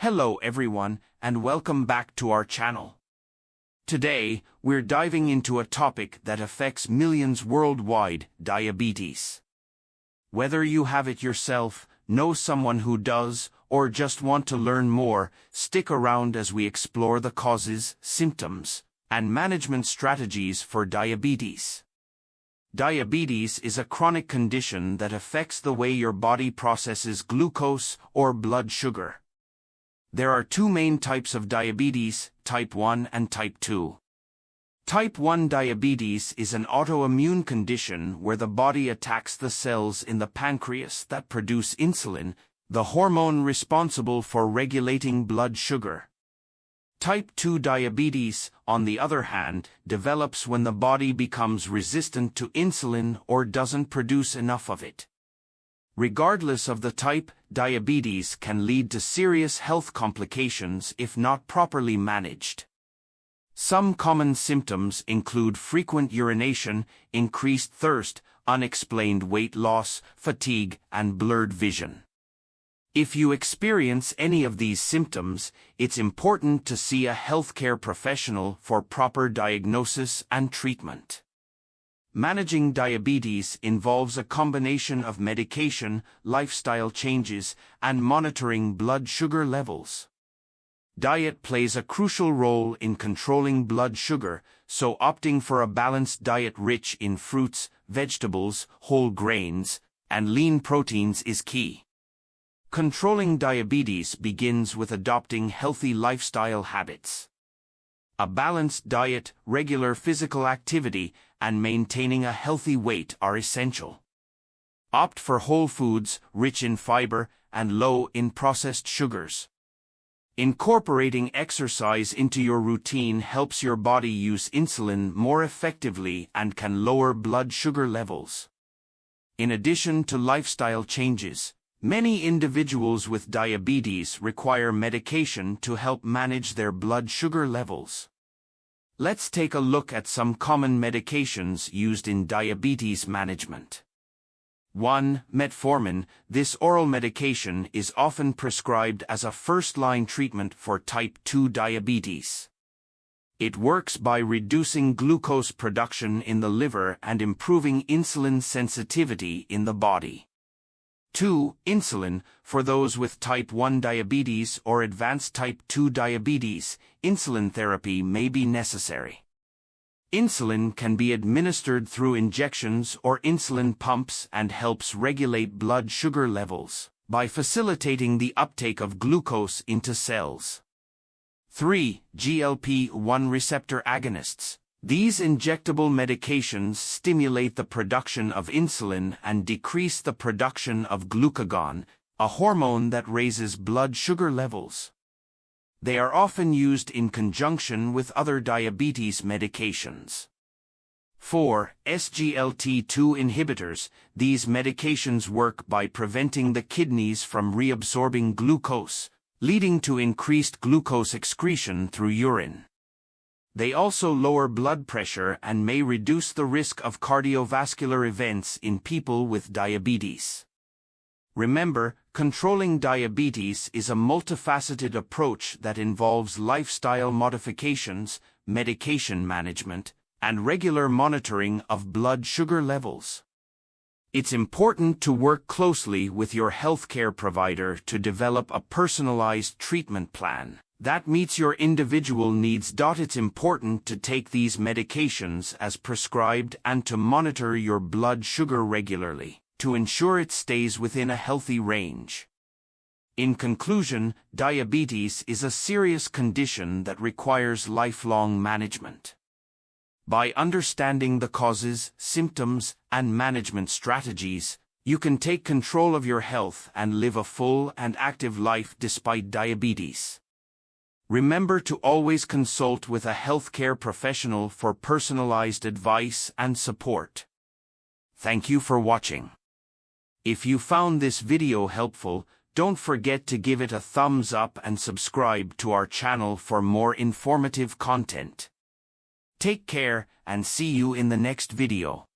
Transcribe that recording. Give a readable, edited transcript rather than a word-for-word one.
Hello everyone, and welcome back to our channel. Today, we're diving into a topic that affects millions worldwide: diabetes. Whether you have it yourself, know someone who does, or just want to learn more, stick around as we explore the causes, symptoms, and management strategies for diabetes. Diabetes is a chronic condition that affects the way your body processes glucose or blood sugar. There are two main types of diabetes, type 1 and type 2. Type 1 diabetes is an autoimmune condition where the body attacks the cells in the pancreas that produce insulin, the hormone responsible for regulating blood sugar. Type 2 diabetes, on the other hand, develops when the body becomes resistant to insulin or doesn't produce enough of it. Regardless of the type, diabetes can lead to serious health complications if not properly managed. Some common symptoms include frequent urination, increased thirst, unexplained weight loss, fatigue, and blurred vision. If you experience any of these symptoms, it's important to see a healthcare professional for proper diagnosis and treatment. Managing diabetes involves a combination of medication, lifestyle changes, and monitoring blood sugar levels. Diet plays a crucial role in controlling blood sugar, so opting for a balanced diet rich in fruits, vegetables, whole grains, and lean proteins is key. Controlling diabetes begins with adopting healthy lifestyle habits. A balanced diet, regular physical activity, and maintaining a healthy weight are essential. Opt for whole foods, rich in fiber, and low in processed sugars. Incorporating exercise into your routine helps your body use insulin more effectively and can lower blood sugar levels. In addition to lifestyle changes, many individuals with diabetes require medication to help manage their blood sugar levels. Let's take a look at some common medications used in diabetes management. 1. Metformin. This oral medication is often prescribed as a first-line treatment for type 2 diabetes. It works by reducing glucose production in the liver and improving insulin sensitivity in the body. 2. Insulin. For those with type 1 diabetes or advanced type 2 diabetes, insulin therapy may be necessary. Insulin can be administered through injections or insulin pumps and helps regulate blood sugar levels by facilitating the uptake of glucose into cells. 3. GLP-1 receptor agonists. These injectable medications stimulate the production of insulin and decrease the production of glucagon, a hormone that raises blood sugar levels. They are often used in conjunction with other diabetes medications. 4. SGLT2 inhibitors. These medications work by preventing the kidneys from reabsorbing glucose, leading to increased glucose excretion through urine. They also lower blood pressure and may reduce the risk of cardiovascular events in people with diabetes. Remember, controlling diabetes is a multifaceted approach that involves lifestyle modifications, medication management, and regular monitoring of blood sugar levels. It's important to work closely with your healthcare provider to develop a personalized treatment plan that meets your individual needs. It's important to take these medications as prescribed and to monitor your blood sugar regularly to ensure it stays within a healthy range. In conclusion, diabetes is a serious condition that requires lifelong management. By understanding the causes, symptoms, and management strategies, you can take control of your health and live a full and active life despite diabetes. Remember to always consult with a healthcare professional for personalized advice and support. Thank you for watching. If you found this video helpful, don't forget to give it a thumbs up and subscribe to our channel for more informative content. Take care and see you in the next video.